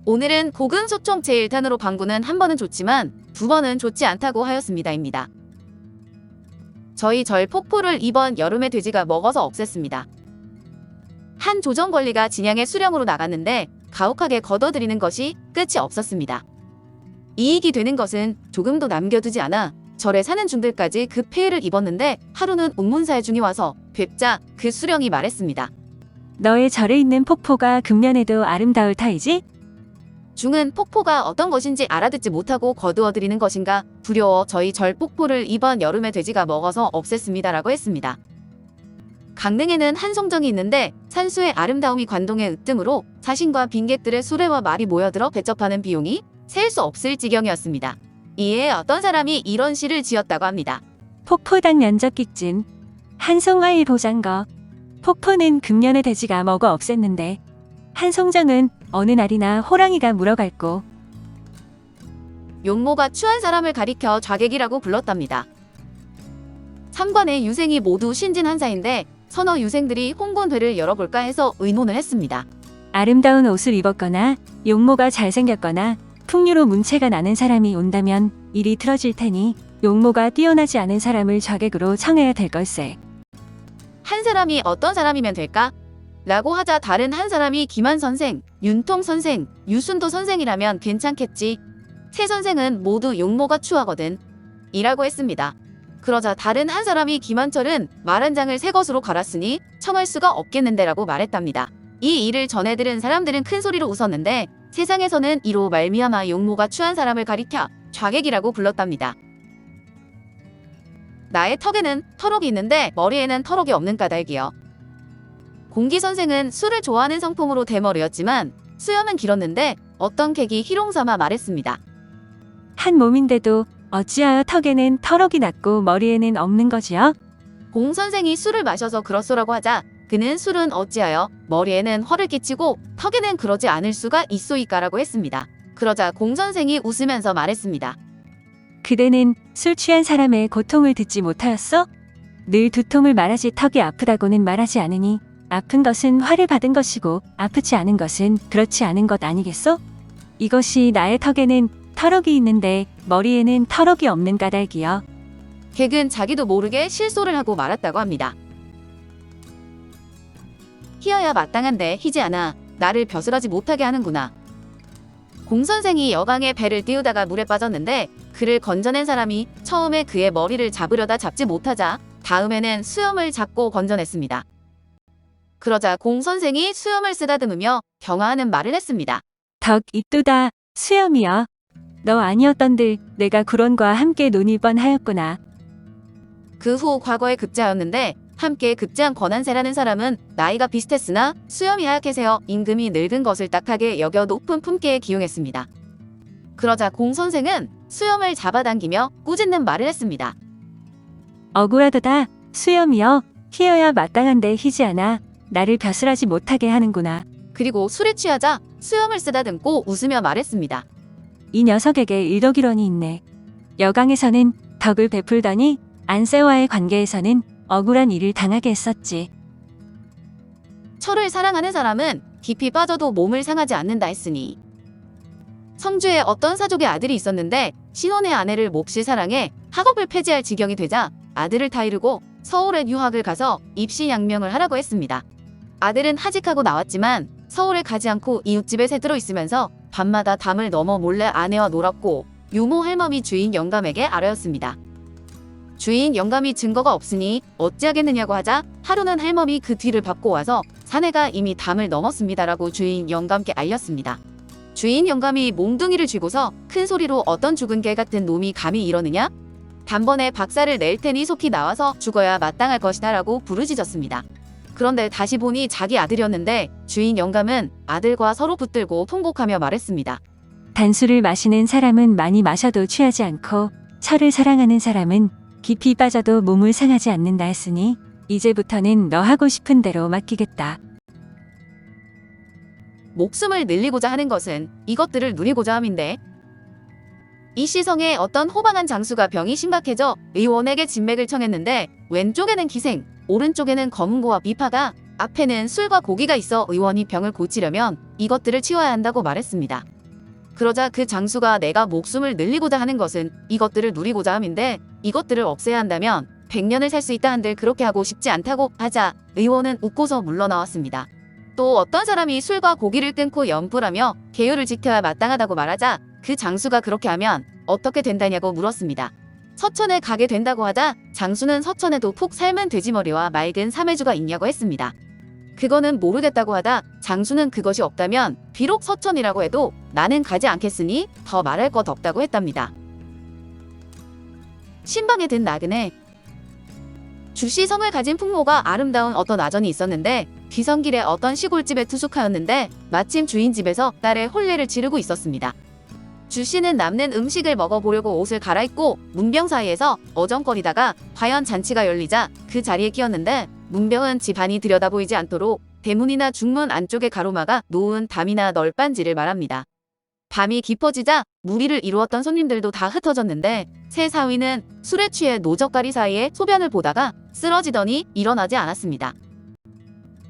오늘은 고근소총 제1탄으로 방구는 한 번은 좋지만 두 번은 좋지 않다고 하였습니다입니다. 저희 절 폭포를 이번 여름에 돼지가 먹어서 없앴습니다. 한 조정관리가 진양의 수령으로 나갔는데 가혹하게 걷어들이는 것이 끝이 없었습니다. 이익이 되는 것은 조금도 남겨두지 않아 절에 사는 중들까지 그 폐해를 입었는데 하루는 운문사의 중이 와서 뵙자 그 수령이 말했습니다. 너의 절에 있는 폭포가 금년에도 아름다울 터이지? 중은 폭포가 어떤 것인지 알아듣지 못하고 거두어들이는 것인가 두려워 저희 절 폭포를 이번 여름에 돼지가 먹어서 없앴습니다라고 했습니다. 강릉에는 한 송정이 있는데 산수의 아름다움이 관동에 으뜸으로 사신과 빈객들의 수레와 말이 모여들어 배접하는 비용이 셀 수 없을 지경이었습니다. 이에 어떤 사람이 이런 시를 지었다고 합니다. 폭포당 면적기쯤 한송아일 보장거. 폭포는 금년에 돼지가 먹어 없앴는데 한송정은 어느 날이나 호랑이가 물어갈고. 용모가 추한 사람을 가리켜 좌객이라고 불렀답니다. 삼관의 유생이 모두 신진한사인데 선어 유생들이 홍곤회를 열어볼까 해서 의논을 했습니다. 아름다운 옷을 입었거나 용모가 잘생겼거나 풍류로 문체가 나는 사람이 온다면 일이 틀어질 테니 용모가 뛰어나지 않은 사람을 좌객으로 청해야 될 걸세. 한 사람이 어떤 사람이면 될까? 라고 하자 다른 한 사람이 김한 선생, 윤통 선생, 유순도 선생이라면 괜찮겠지. 세 선생은 모두 용모가 추하거든. 이라고 했습니다. 그러자 다른 한 사람이 김한철은 말 한 장을 새 것으로 갈았으니 청할 수가 없겠는데 라고 말했답니다. 이 일을 전해 들은 사람들은 큰 소리로 웃었는데 세상에서는 이로 말미암아 용모가 추한 사람을 가리켜 좌객이라고 불렀답니다. 나의 턱에는 털옥이 있는데 머리에는 털옥이 없는 까닭이요. 공기 선생은 술을 좋아하는 성품으로 대머리였지만 수염은 길었는데 어떤 객이 희롱삼아 말했습니다. 한 몸인데도 어찌하여 턱에는 털옥이 났고 머리에는 없는 거지요? 공 선생이 술을 마셔서 그렇소라고 하자 그는 술은 어찌하여 머리에는 허를 끼치고 턱에는 그러지 않을 수가 있소이까라고 했습니다. 그러자 공 선생이 웃으면서 말했습니다. 그대는 술 취한 사람의 고통을 듣지 못하였어? 늘 두통을 말하지 턱이 아프다고는 말하지 않으니 아픈 것은 화를 받은 것이고 아프지 않은 것은 그렇지 않은 것 아니겠소? 이것이 나의 턱에는 털옥이 있는데 머리에는 털옥이 없는 까닭이여. 객은 자기도 모르게 실소를 하고 말았다고 합니다. 희어야 마땅한데 희지 않아 나를 벼슬하지 못하게 하는구나. 공 선생이 여강에 배를 띄우다가 물에 빠졌는데 그를 건져낸 사람이 처음에 그의 머리를 잡으려다 잡지 못하자 다음에는 수염을 잡고 건져냈습니다. 그러자 공 선생이 수염을 쓰다듬으며 경화하는 말을 했습니다. 덕 있도다 수염이여. 너 아니었던들 내가 구론과 함께 논일 뻔하였구나. 그 후 과거에 급제하였는데 함께 급제한 권한세라는 사람은 나이가 비슷했으나 수염이 하얗게세어 임금이 늙은 것을 딱하게 여겨 높은 품계에 기용했습니다. 그러자 공 선생은 수염을 잡아당기며 꾸짖는 말을 했습니다. 억울하도다 수염이여. 희어야 마땅한데 희지 않아 나를 벼슬하지 못하게 하는구나. 그리고 술에 취하자 수염을 쓰다듬고 웃으며 말했습니다. 이 녀석에게 일덕이론이 있네. 여강에서는 덕을 베풀더니 안세와의 관계에서는 억울한 일을 당하게 했었지. 철을 사랑하는 사람은 깊이 빠져도 몸을 상하지 않는다 했으니. 성주에 어떤 사족의 아들이 있었는데 신혼의 아내를 몹시 사랑해 학업을 폐지할 지경이 되자 아들을 타이르고 서울에 유학을 가서 입시 양명을 하라고 했습니다. 아들은 하직하고 나왔지만 서울에 가지 않고 이웃집에 새들어 있으면서 밤마다 담을 넘어 몰래 아내와 놀았고 유모 할멈이 주인 영감에게 알아였습니다. 주인 영감이 증거가 없으니 어찌하겠느냐고 하자 하루는 할멈이 그 뒤를 밟고 와서 사내가 이미 담을 넘었습니다라고 주인 영감께 알렸습니다. 주인 영감이 몽둥이를 쥐고서 큰 소리로 어떤 죽은 개 같은 놈이 감히 이러느냐? 단번에 박살을 낼 테니 속히 나와서 죽어야 마땅할 것이다 라고 부르짖었습니다. 그런데 다시 보니 자기 아들이었는데 주인 영감은 아들과 서로 붙들고 통곡하며 말했습니다. 단술을 마시는 사람은 많이 마셔도 취하지 않고 철을 사랑하는 사람은 깊이 빠져도 몸을 상하지 않는다 했으니 이제부터는 너 하고 싶은 대로 맡기겠다. 목숨을 늘리고자 하는 것은 이것들을 누리고자 함인데 이시성에 어떤 호방한 장수가 병이 심각해져 의원에게 진맥을 청했는데 왼쪽에는 기생, 오른쪽에는 검은고와 비파가 앞에는 술과 고기가 있어 의원이 병을 고치려면 이것들을 치워야 한다고 말했습니다. 그러자 그 장수가 내가 목숨을 늘리고자 하는 것은 이것들을 누리고자 함인데 이것들을 없애야 한다면 100년을 살 수 있다 한들 그렇게 하고 싶지 않다고 하자 의원은 웃고서 물러나왔습니다. 또 어떤 사람이 술과 고기를 끊고 염불하며 계율을 지켜야 마땅하다고 말하자 그 장수가 그렇게 하면 어떻게 된다냐고 물었습니다. 서천에 가게 된다고 하자 장수는 서천에도 푹 삶은 돼지머리와 맑은 사매주가 있냐고 했습니다. 그거는 모르겠다고 하다 장수는 그것이 없다면 비록 서천이라고 해도 나는 가지 않겠으니 더 말할 것 없다고 했답니다. 신방에 든 나그네. 주씨 성을 가진 풍모가 아름다운 어떤 아전이 있었는데 귀성길에 어떤 시골집에 투숙하였는데 마침 주인 집에서 딸의 혼례를 치르고 있었습니다. 주씨는 남는 음식을 먹어보려고 옷을 갈아입고 문병 사이에서 어정거리다가 과연 잔치가 열리자 그 자리에 끼었는데 문병은 집안이 들여다보이지 않도록 대문이나 중문 안쪽에 가로막아 놓은 담이나 널빤지를 말합니다. 밤이 깊어지자 무리를 이루었던 손님들도 다 흩어졌는데 새 사위는 술에 취해 노적가리 사이에 소변을 보다가 쓰러지더니 일어나지 않았습니다.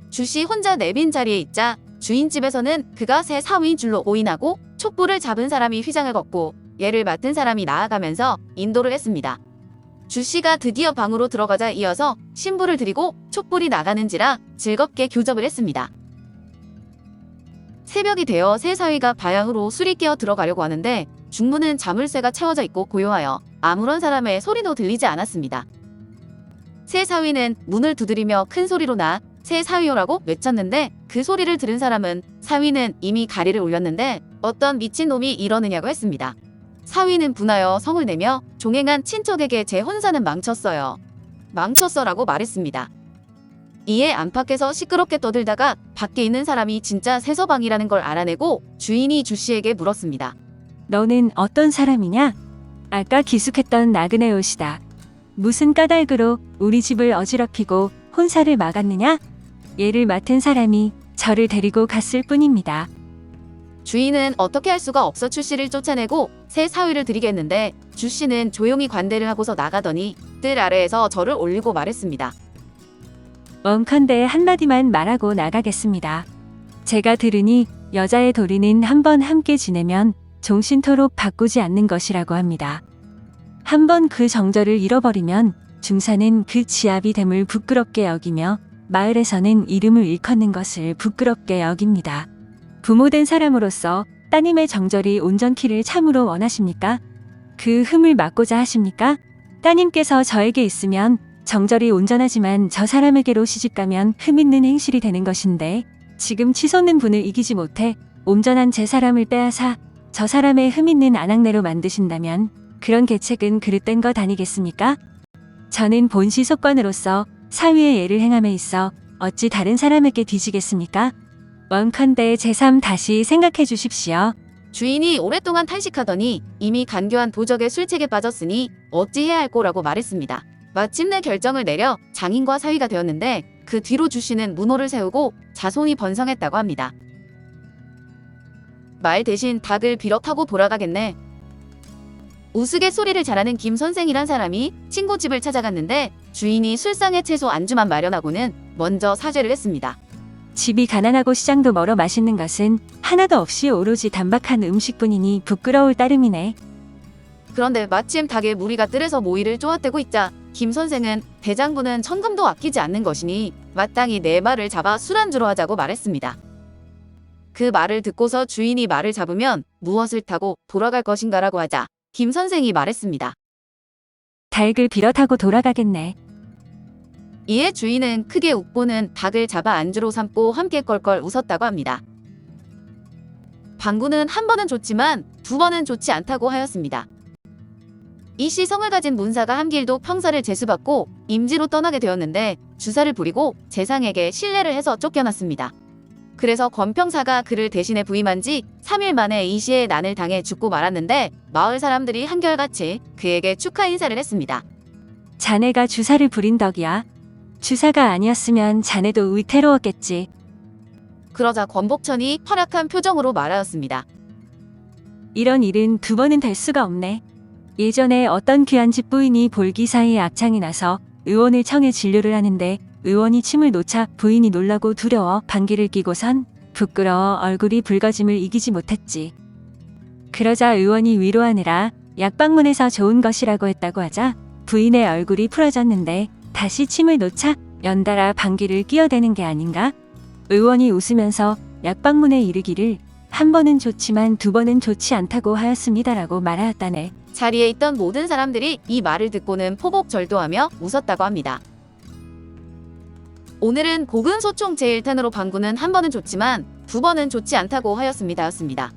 주씨 혼자 내빈 자리에 있자 주인집에서는 그가 새 사위인 줄로 오인하고 촛불을 잡은 사람이 휘장을 걷고 예를 맡은 사람이 나아가면서 인도를 했습니다. 주씨가 드디어 방으로 들어가자 이어서 신부를 드리고 촛불이 나가는지라 즐겁게 교접을 했습니다. 새벽이 되어 새 사위가 바양으로 술이 깨어 들어가려고 하는데 중문은 자물쇠가 채워져 있고 고요하여 아무런 사람의 소리도 들리지 않았습니다. 새 사위는 문을 두드리며 큰 소리로 새 사위요라고 외쳤는데 그 소리를 들은 사람은 사위는 이미 가리를 올렸는데 어떤 미친놈이 이러느냐고 했습니다. 사위는 분하여 성을 내며 종행한 친척에게 제 혼사는 망쳤어요. 망쳤어라고 말했습니다. 이에 안팎에서 시끄럽게 떠들다가 밖에 있는 사람이 진짜 세서방이라는 걸 알아내고 주인이 주씨에게 물었습니다. 너는 어떤 사람이냐? 아까 기숙했던 나그네 옷이다. 무슨 까닭으로 우리 집을 어지럽히고 혼사를 막았느냐? 얘를 맡은 사람이 저를 데리고 갔을 뿐입니다. 주인은 어떻게 할 수가 없어 주씨를 쫓아내고 새 사위를 드리겠는데 주씨는 조용히 관대를 하고서 나가더니 뜰 아래에서 저를 올리고 말했습니다. 원컨대 한마디만 말하고 나가겠습니다. 제가 들으니 여자의 도리는 한번 함께 지내면 종신토록 바꾸지 않는 것이라고 합니다. 한번 그 정절을 잃어버리면 중사는 그 지압이 됨을 부끄럽게 여기며 마을에서는 이름을 일컫는 것을 부끄럽게 여깁니다. 부모된 사람으로서 따님의 정절이 온전키를 참으로 원하십니까? 그 흠을 막고자 하십니까? 따님께서 저에게 있으면 정절이 온전하지만 저 사람에게로 시집가면 흠 있는 행실이 되는 것인데 지금 치솟는 분을 이기지 못해 온전한 제 사람을 빼앗아 저 사람의 흠 있는 아낙네로 만드신다면 그런 계책은 그릇된 것 아니겠습니까? 저는 본시 속관으로서 사위의 예를 행함에 있어 어찌 다른 사람에게 뒤지겠습니까? 원컨대 제3 다시 생각해 주십시오. 주인이 오랫동안 탄식하더니 이미 간교한 도적의 술책에 빠졌으니 어찌해야 할 거라고 말했습니다. 마침내 결정을 내려 장인과 사위가 되었는데 그 뒤로 주씨는 문호를 세우고 자손이 번성했다고 합니다. 말 대신 닭을 빌어 타고 돌아가겠네. 우스갯소리를 잘하는 김 선생이란 사람이 친구 집을 찾아갔는데 주인이 술상에 채소 안주만 마련하고는 먼저 사죄를 했습니다. 집이 가난하고 시장도 멀어 맛있는 것은 하나도 없이 오로지 단박한 음식뿐이니 부끄러울 따름이네. 그런데 마침 닭의 무리가 뜰에서 모이를 쪼아대고 있자 김 선생은 대장부는 천금도 아끼지 않는 것이니 마땅히 내 말을 잡아 술안주로 하자고 말했습니다. 그 말을 듣고서 주인이 말을 잡으면 무엇을 타고 돌아갈 것인가라고 하자 김 선생이 말했습니다. 닭을 빌어 타고 돌아가겠네. 이에 주인은 크게 웃고는 닭을 잡아 안주로 삼고 함께 껄껄 웃었다고 합니다. 방구는 한 번은 좋지만 두 번은 좋지 않다고 하였습니다. 이씨 성을 가진 문사가 한길도 평사를 제수받고 임지로 떠나게 되었는데 주사를 부리고 재상에게 신뢰를 해서 쫓겨났습니다. 그래서 권평사가 그를 대신해 부임한 지 3일 만에 이씨의 난을 당해 죽고 말았는데 마을 사람들이 한결같이 그에게 축하 인사를 했습니다. 자네가 주사를 부린 덕이야. 주사가 아니었으면 자네도 위태로웠겠지. 그러자 권복천이 활약한 표정으로 말하였습니다. 이런 일은 두 번은 될 수가 없네. 예전에 어떤 귀한 집부인이 볼기사이에 악창이 나서 의원을 청해 진료를 하는데 의원이 침을 놓자 부인이 놀라고 두려워 방귀를 뀌고선 부끄러워 얼굴이 붉어짐을 이기지 못했지. 그러자 의원이 위로하느라 약방문에서 좋은 것이라고 했다고 하자 부인의 얼굴이 풀어졌는데 다시 침을 놓자 연달아 방귀를 뀌어대는 게 아닌가? 의원이 웃으면서 약방문에 이르기를 한 번은 좋지만 두 번은 좋지 않다고 하였습니다라고 말하였다네. 자리에 있던 모든 사람들이 이 말을 듣고는 포복절도하며 웃었다고 합니다. 오늘은 고근소총 제1탄으로 방구는 한 번은 좋지만 두 번은 좋지 않다고 하였습니다였습니다.